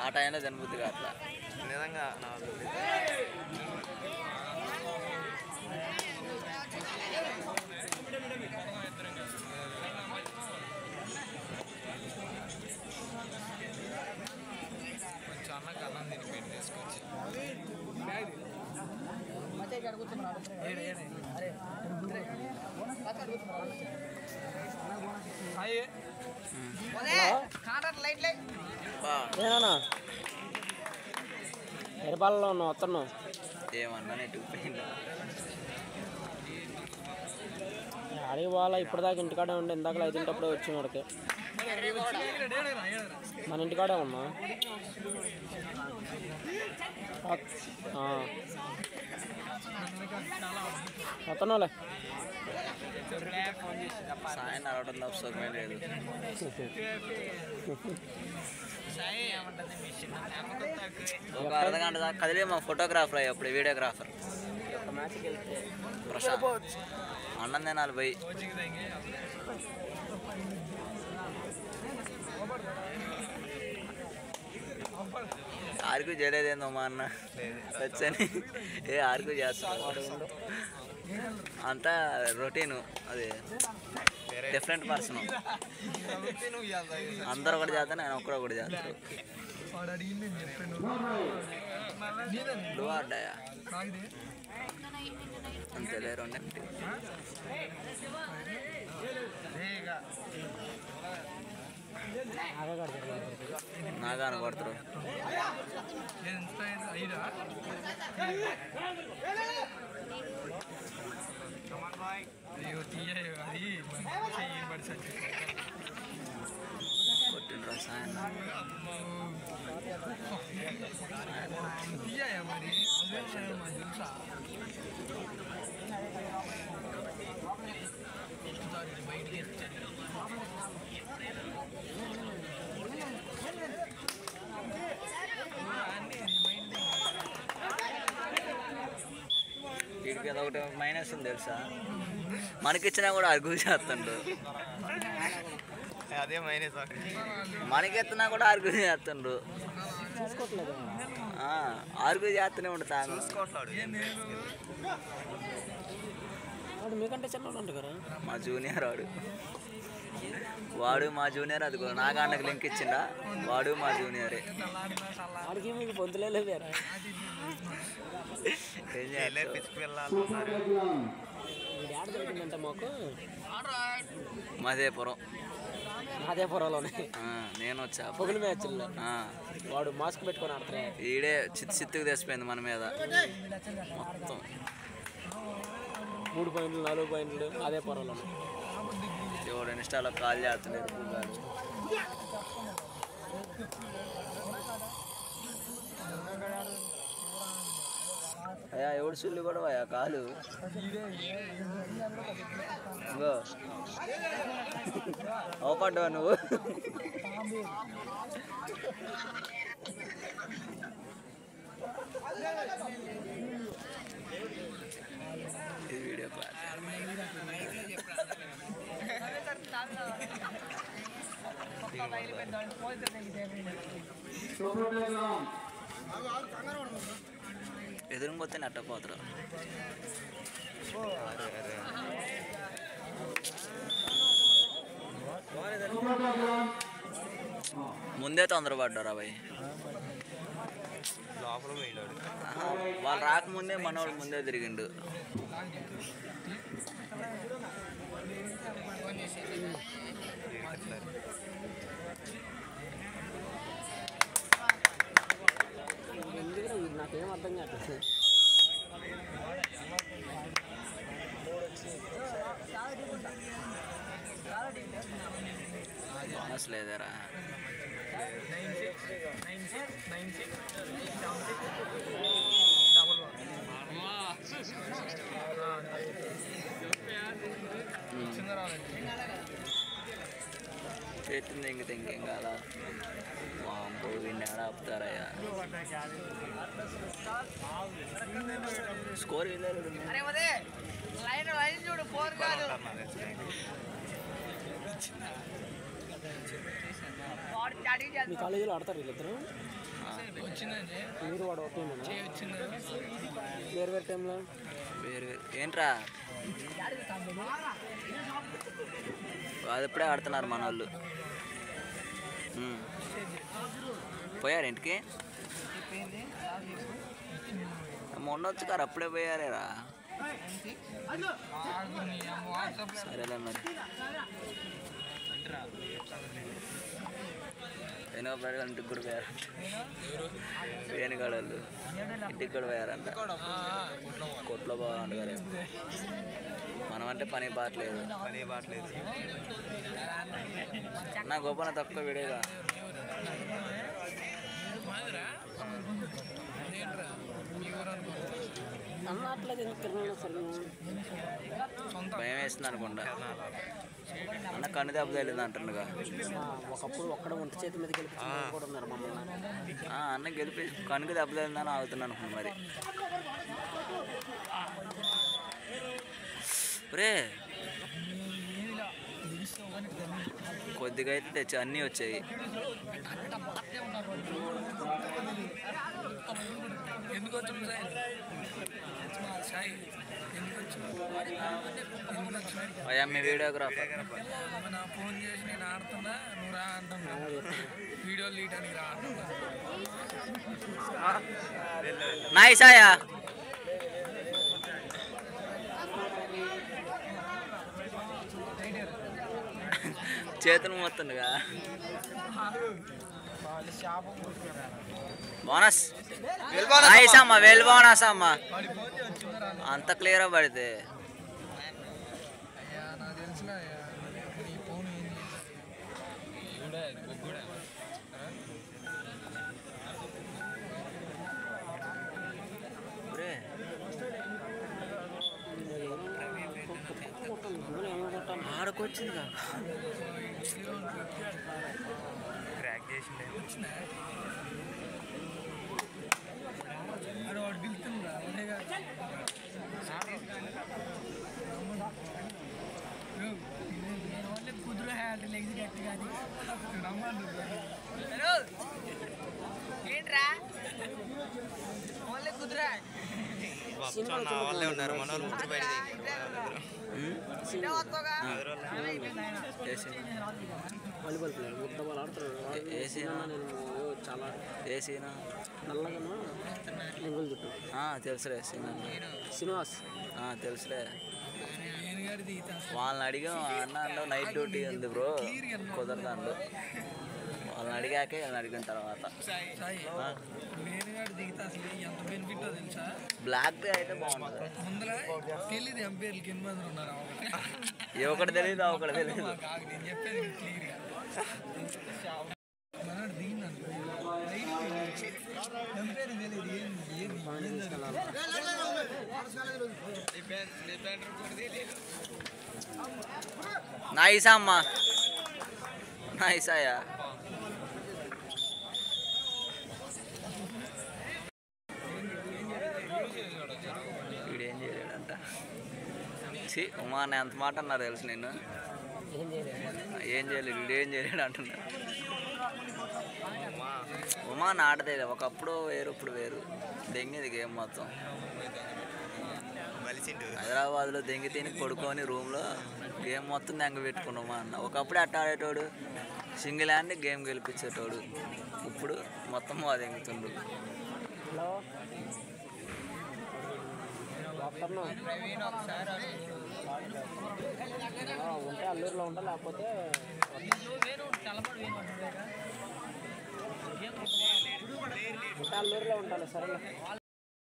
ఆ టైంలో తినబుద్ది కాట్లా నిజంగా అన్నకు అన్నం తిని పెట్టి తీసుకొచ్చి నేనా ఎరపాలలో ఉన్నావు వస్తున్నావు ఏమన్నా నెట్టుకు పోయింది అడిగి పోవాలా ఇప్పటిదాకా ఇంటికాడే ఉండే ఇందాక 5 వచ్చిన వాడికి మన ఇంటికాడే ఉన్నా వస్తున్నావులే సాయం నడవడం తప్ప సుఖమే లేదు ఒక అర్ధగంట దాకా కదిలే మా ఫోటోగ్రాఫర్ అయ్యి అప్పుడు వీడియోగ్రాఫర్ ప్రశాంత్ అన్నం తినాలి పోయి ఆర్గ్యూ చేయలేదేందో మా అన్న వచ్చని ఆర్గ్యూ చేస్తాడు అంతా రొటీను అది డిఫరెంట్ పర్సన్ అందరూ ఒకటి చేస్తాను నేను ఒక్కడు ఒకటి చేస్తాను అడ్డాయా అంతేలే 2 నాగా కొడతారు కొట్టిన రసాయన వీడికి అదొకటి మైనస్ ఉంది తెలుసా మనకిచ్చినా కూడా ఆర్గ్యూ చేస్తుండు అదే మైనస్ మనకెత్తినా కూడా ఆర్గ్యూ చేస్తుండ్రు ఆర్గ్యూ చేస్తూనే ఉంటా మీకంటే చిన్న కదా మా జూనియర్ వాడు మా జూనియర్ అది కూడా నాగా అన్నకు లింక్ ఇచ్చిండా వాడు మా జూనియరే వాడికి మీకు పొందులేదు జరిగిందంటే మాకు మాదేపురంలోనే నేను వచ్చా పొగులు మ్యాచ్ల్లో వాడు మాస్క్ పెట్టుకొని ఆడతారు ఈడే చిత్తుకు తెచ్చిపోయింది మన మీద మొత్తం 3 పాయింట్లు 4 పాయింట్లు మాదేపురంలోనే ఎవడు ఇన్స్టాలో కాల్ చేస్తలేరు అయ్యా ఎవడు సుల్లి కూడా అయ్యా కాలు ఇంకో అవపడ్డావా నువ్వు ఇది వీడియో ఎదురుపోతే నట్టపోతారు ముందే తొందరపడ్డారు అబ్బాయి వాళ్ళు రాకముందే మనోడు ముందే తిరిగిండు నాకేం అర్థం కాదు బోనస్ లేదరా చేతుంది ఇంకేం కాదా వాంపో వీడిని ఆపుతారయ్యా స్కోర్ వెళ్ళారు మీ కాలేజీలో ఆడతారు వీళ్ళిద్దరు? వచ్చిందండి మీరు వాడు ఓకేనా? వచ్చింది వేరు వేరు టైంలో వేరు వేరు ఏంట్రా అది ఇప్పుడే ఆడుతున్నారు మన వాళ్ళు. పోయారు ఇంటికి మొన్న వచ్చి కారు అప్పుడే పోయారేరా. సరేలే మరి వెనుకబడి ఇంటికి కూడా పోయారంట. వేణుగాడు వాళ్ళు ఇంటికి కూడా పోయారంట. కొట్లో పోవాలంట గారు. మనం అంటే పని బాట్లేదు నా గోపన తక్కువ వీడేగా. భయం వేస్తుంది అనుకుంటా. అన్న కన్ను దెబ్బ తగిలింది అంటుండగా. ఒకప్పుడు ఒక్కడ ఒంటి చేతి మీద గెలిపించిన కూడా ఉన్నారు మమ్మల్ని. అన్న గెలిపి కనుక దెబ్బ తగిలిందని ఆగుతున్నాను అనుకున్నా. మరి రే కొద్దిగా అయితే తెచ్చి అన్నీ వచ్చాయి. అయ్యా మీ వీడియోగ్రాఫర్ ఫోన్ చేసి నేను ఆడుతున్నా నువ్వు రా అంటున్నా. వీడియోలు తీయడానికి రా అంటున్నా. నైసాయా చేతులు మొత్తంగా బోనస్ నైస్ అమ్మ. వెల్ బోనస్ అమ్మ. అంత క్లియర్ పడితే నాకు తెలిసిన ఈ ఫోన్ ఆడకొచ్చింది క్రాక్ చేసిండే వాడు పిలుతుందా కుదురు హ్యాట్ లెగ్స్ గట్టిగా ఏంట్రా ఓన్లీ కుదురా వాళ్ళే ఉన్నారు మన వాళ్ళు ముగ్గురు బయట వాలీబాల్ ప్లేయర్ ముద్ద వాళ్ళు ఆడుతున్నారు. నేను చాలా ఏసీనా నల్లగా నింగులు చుట్టూ తెలుసులే సీనా శ్రీనివాస్ తెలుసులే. వాళ్ళని అడిగాం అన్న నైట్ డ్యూటీ ఉంది బ్రో కుదరదాండు. వాళ్ళని అడిగాక వాళ్ళని అడిగిన తర్వాత బ్లాక్ డే అయితే బాగుంటుంది. తెలియదు ఎంపైర్లకి ఎన్ని మంది ఉన్నారు. ఒకటి తెలియదు ఒకటి తెలియదు. నేను చెప్పేది క్లియర్గా ఎంపైర్ తెలియదు నైస్ అమ్మ. నైసాయా వీడేం చేయలేడంట. ఉమా అని ఎంత మాట అన్నారు తెలుసు. నేను ఏం చేయలేదు వీడేం చేయలేడు అంటున్నా. ఉమా ఆడదేది ఒకప్పుడు వేరు ఇప్పుడు వేరు. దెంగేది గేమ్ మొత్తం. హైదరాబాద్లో దెంగి తిని పడుకొని రూమ్లో గేమ్ మొత్తం దెంగ పెట్టుకున్నామా అన్న. ఒకప్పుడు అట్ట ఆడేటోడు సింగిల్ హ్యాండ్ గేమ్ గెలిపించేటోడు. ఇప్పుడు మొత్తం అది దెంగుతుండు. హలో ఉంటే అల్లూరులో ఉంటా లేకపోతే ఉంటే అల్లూరులో ఉంటాను. సరే